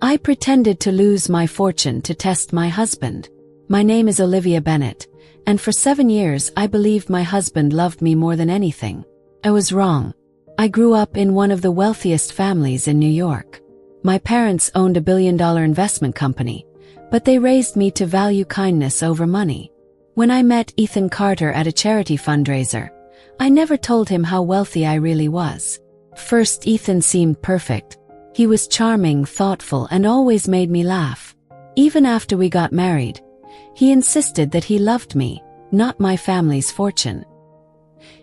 I pretended to lose my fortune to test my husband. My name is Olivia Bennett, and for 7 years I believed my husband loved me more than anything. I was wrong. I grew up in one of the wealthiest families in New York. My parents owned a billion-dollar investment company, but they raised me to value kindness over money. When I met Ethan Carter at a charity fundraiser, I never told him how wealthy I really was. First, Ethan seemed perfect. He was charming, thoughtful, and always made me laugh. Even after we got married, he insisted that he loved me, not my family's fortune.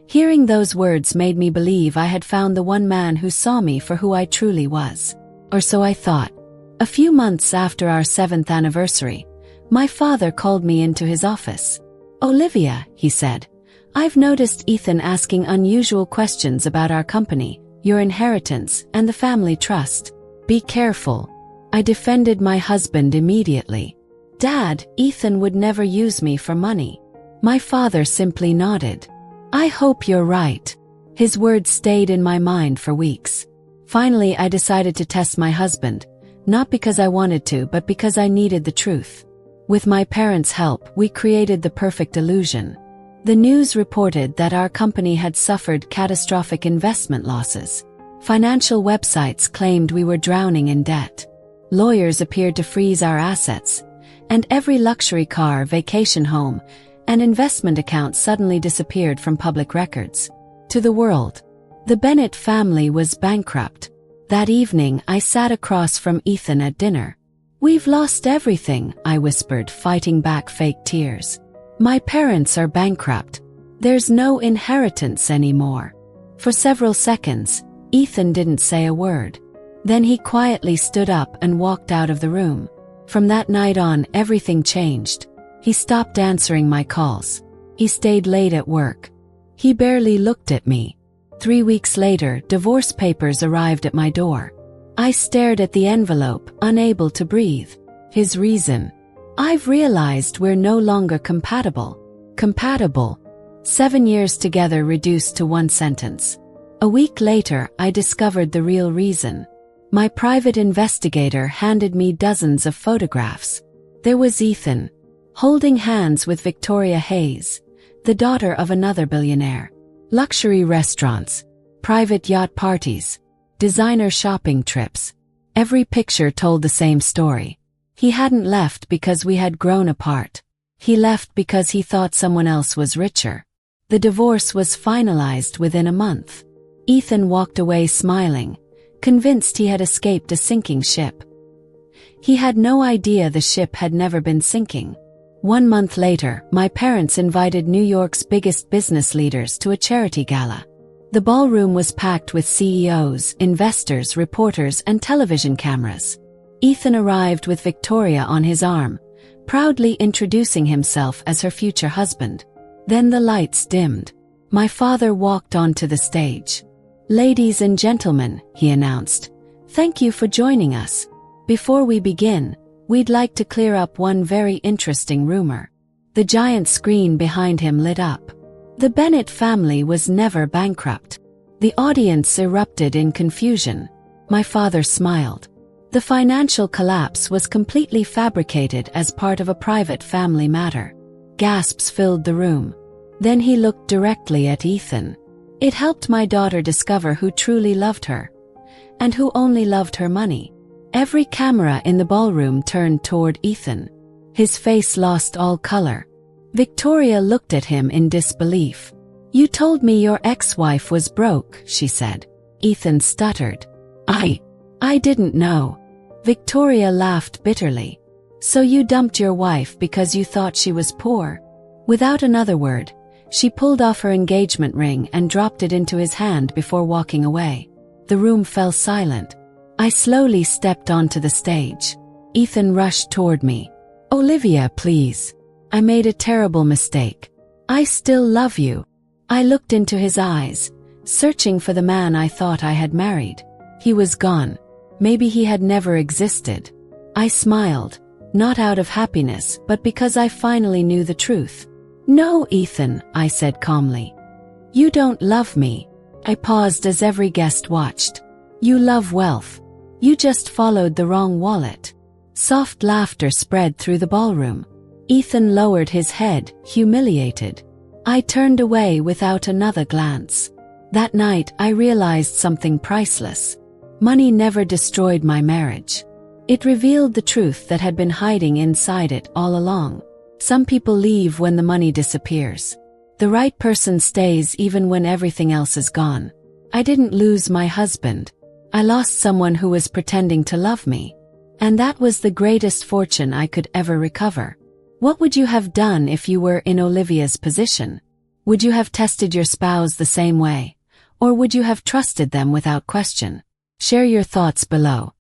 Hearing those words made me believe I had found the one man who saw me for who I truly was. Or so I thought. A few months after our 7th anniversary, my father called me into his office. "Olivia," he said, "I've noticed Ethan asking unusual questions about our company, your inheritance, and the family trust. Be careful." I defended my husband immediately. "Dad, Ethan would never use me for money." My father simply nodded. "I hope you're right." His words stayed in my mind for weeks. Finally, I decided to test my husband, not because I wanted to, but because I needed the truth. With my parents' help, we created the perfect illusion. The news reported that our company had suffered catastrophic investment losses. Financial websites claimed we were drowning in debt. Lawyers appeared to freeze our assets, and every luxury car, vacation home, and investment account suddenly disappeared from public records. To the world, the Bennett family was bankrupt. That evening, I sat across from Ethan at dinner. "We've lost everything," I whispered, fighting back fake tears. "My parents are bankrupt. There's no inheritance anymore." For several seconds, Ethan didn't say a word. Then he quietly stood up and walked out of the room. From that night on, everything changed. He stopped answering my calls. He stayed late at work. He barely looked at me. 3 weeks later, divorce papers arrived at my door. I stared at the envelope, unable to breathe. His reason: "I've realized we're no longer compatible." Compatible. 7 years together reduced to one sentence. A week later, I discovered the real reason. My private investigator handed me dozens of photographs. There was Ethan, holding hands with Victoria Hayes, the daughter of another billionaire. Luxury restaurants, private yacht parties, designer shopping trips. Every picture told the same story. He hadn't left because we had grown apart. He left because he thought someone else was richer. The divorce was finalized within a month. Ethan walked away smiling, convinced he had escaped a sinking ship. He had no idea the ship had never been sinking. 1 month later, my parents invited New York's biggest business leaders to a charity gala. The ballroom was packed with CEOs, investors, reporters, and television cameras. Ethan arrived with Victoria on his arm, proudly introducing himself as her future husband. Then the lights dimmed. My father walked onto the stage. "Ladies and gentlemen," he announced, "thank you for joining us. Before we begin, we'd like to clear up one very interesting rumor." The giant screen behind him lit up. The Bennett family was never bankrupt. The audience erupted in confusion. My father smiled. The financial collapse was completely fabricated as part of a private family matter. Gasps filled the room. Then he looked directly at Ethan. It helped my daughter discover who truly loved her, and who only loved her money. Every camera in the ballroom turned toward Ethan. His face lost all color. Victoria looked at him in disbelief. "You told me your ex-wife was broke," she said. Ethan stuttered. I didn't know." Victoria laughed bitterly. "So you dumped your wife because you thought she was poor?" Without another word, she pulled off her engagement ring and dropped it into his hand before walking away. The room fell silent. I slowly stepped onto the stage. Ethan rushed toward me. "Olivia, please. I made a terrible mistake. I still love you." I looked into his eyes, searching for the man I thought I had married. He was gone. Maybe he had never existed. I smiled, not out of happiness, but because I finally knew the truth. "No, Ethan," I said calmly. "You don't love me." I paused as every guest watched. "You love wealth. You just followed the wrong wallet." Soft laughter spread through the ballroom. Ethan lowered his head, humiliated. I turned away without another glance. That night I realized something priceless. Money never destroyed my marriage. It revealed the truth that had been hiding inside it all along. Some people leave when the money disappears. The right person stays even when everything else is gone. I didn't lose my husband. I lost someone who was pretending to love me. And that was the greatest fortune I could ever recover. What would you have done if you were in Olivia's position? Would you have tested your spouse the same way? Or would you have trusted them without question? Share your thoughts below.